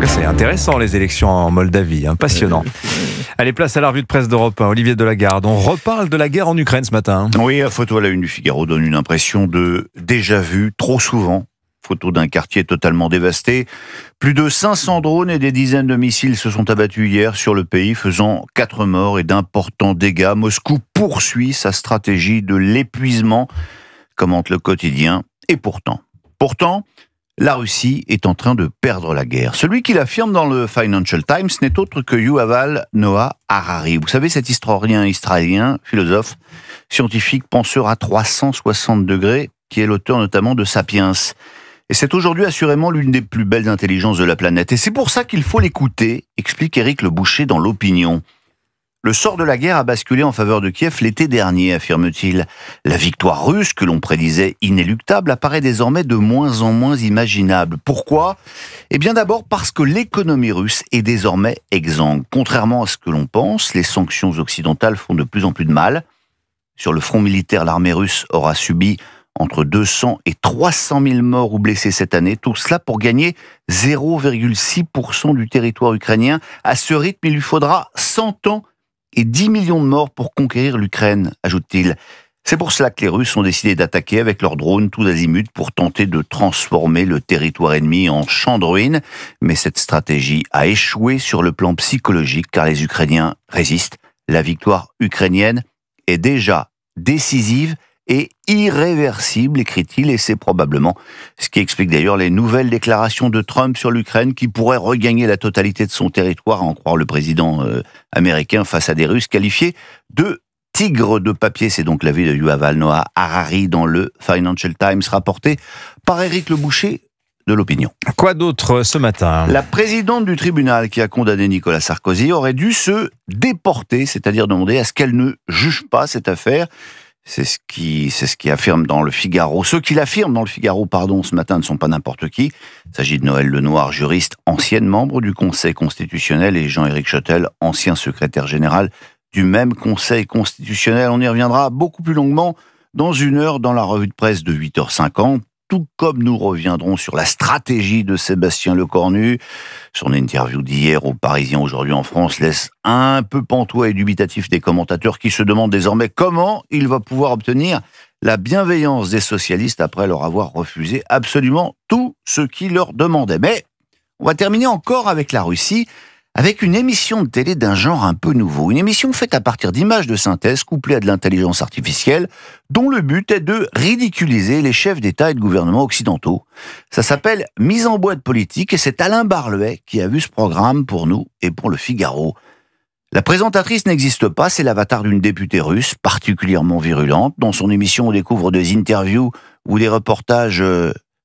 C'est intéressant les élections en Moldavie, passionnant. Allez, place à la revue de presse d'Europe 1, Olivier Delagarde. On reparle de la guerre en Ukraine ce matin. Oui, la photo à la une du Figaro donne une impression de déjà vu, trop souvent. Photo d'un quartier totalement dévasté. Plus de 500 drones et des dizaines de missiles se sont abattus hier sur le pays, faisant 4 morts et d'importants dégâts. Moscou poursuit sa stratégie de l'épuisement, commente le quotidien. Et pourtant, la Russie est en train de perdre la guerre. Celui qui l'affirme dans le Financial Times n'est autre que Yuval Noah Harari. Vous savez, cet historien israélien, philosophe, scientifique, penseur à 360 degrés, qui est l'auteur notamment de Sapiens. Et c'est aujourd'hui assurément l'une des plus belles intelligences de la planète. Et c'est pour ça qu'il faut l'écouter, explique Éric Le Boucher dans l'Opinion. Le sort de la guerre a basculé en faveur de Kiev l'été dernier, affirme-t-il. La victoire russe, que l'on prédisait inéluctable, apparaît désormais de moins en moins imaginable. Pourquoi ? Eh bien d'abord parce que l'économie russe est désormais exsangue. Contrairement à ce que l'on pense, les sanctions occidentales font de plus en plus de mal. Sur le front militaire, l'armée russe aura subi entre 200 et 300 000 morts ou blessés cette année. Tout cela pour gagner 0,6% du territoire ukrainien. À ce rythme, il lui faudra 100 ans et 10 millions de morts pour conquérir l'Ukraine, ajoute-t-il. C'est pour cela que les Russes ont décidé d'attaquer avec leurs drones tous azimuts pour tenter de transformer le territoire ennemi en champ de ruines. Mais cette stratégie a échoué sur le plan psychologique car les Ukrainiens résistent. La victoire ukrainienne est déjà décisive et irréversible, écrit-il, et c'est probablement ce qui explique d'ailleurs les nouvelles déclarations de Trump sur l'Ukraine qui pourrait regagner la totalité de son territoire, à en croire le président américain face à des Russes qualifiés de tigres de papier. C'est donc l'avis de Yuval Noah Harari dans le Financial Times, rapporté par Éric Le Boucher de l'Opinion. Quoi d'autre ce matin ? La présidente du tribunal qui a condamné Nicolas Sarkozy aurait dû se déporter, c'est-à-dire demander à ce qu'elle ne juge pas cette affaire. C'est ce qui affirme dans le Figaro. Ceux qui l'affirment dans le Figaro, ce matin ne sont pas n'importe qui. Il s'agit de Noël Lenoir, juriste, ancienne membre du Conseil constitutionnel, et Jean-Éric Chotel, ancien secrétaire général du même Conseil constitutionnel. On y reviendra beaucoup plus longuement dans une heure dans la revue de presse de 8h50. Tout comme nous reviendrons sur la stratégie de Sébastien Lecornu. Son interview d'hier au Parisien aujourd'hui en France laisse un peu pantois et dubitatif des commentateurs qui se demandent désormais comment il va pouvoir obtenir la bienveillance des socialistes après leur avoir refusé absolument tout ce qu'ils leur demandaient. Mais on va terminer encore avec la Russie, avec une émission de télé d'un genre un peu nouveau. Une émission faite à partir d'images de synthèse couplées à de l'intelligence artificielle, dont le but est de ridiculiser les chefs d'État et de gouvernement occidentaux. Ça s'appelle Mise en boîte politique et c'est Alain Barluet qui a vu ce programme pour nous et pour le Figaro. La présentatrice n'existe pas, c'est l'avatar d'une députée russe particulièrement virulente. Dans son émission, on découvre des interviews ou des reportages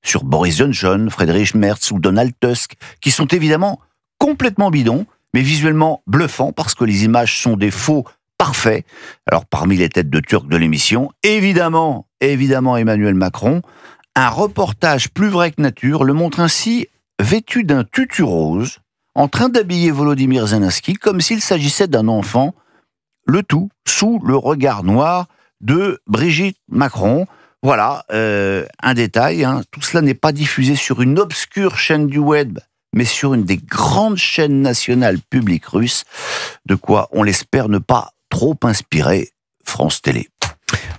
sur Boris Johnson, Friedrich Merz ou Donald Tusk, qui sont évidemment complètement bidon, mais visuellement bluffant parce que les images sont des faux parfaits. Alors parmi les têtes de turc de l'émission, évidemment Emmanuel Macron, un reportage plus vrai que nature le montre ainsi vêtu d'un tutu rose, en train d'habiller Volodymyr Zelensky comme s'il s'agissait d'un enfant, le tout sous le regard noir de Brigitte Macron. Voilà, un détail, tout cela n'est pas diffusé sur une obscure chaîne du web, mais sur une des grandes chaînes nationales publiques russes, de quoi on l'espère ne pas trop inspirer France Télé.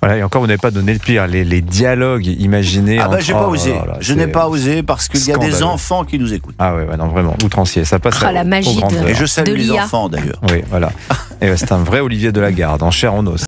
Voilà, et encore, vous n'avez pas donné le pire, les dialogues imaginés. J'ai pas osé. Je n'ai pas osé parce qu'il y a des enfants qui nous écoutent. Ah ouais, non, vraiment, outrancier. Ça passe la magie Et je salue les l'IA. enfants d'ailleurs. Oui, voilà. Et c'est un vrai Olivier Delagarde, en chair en os.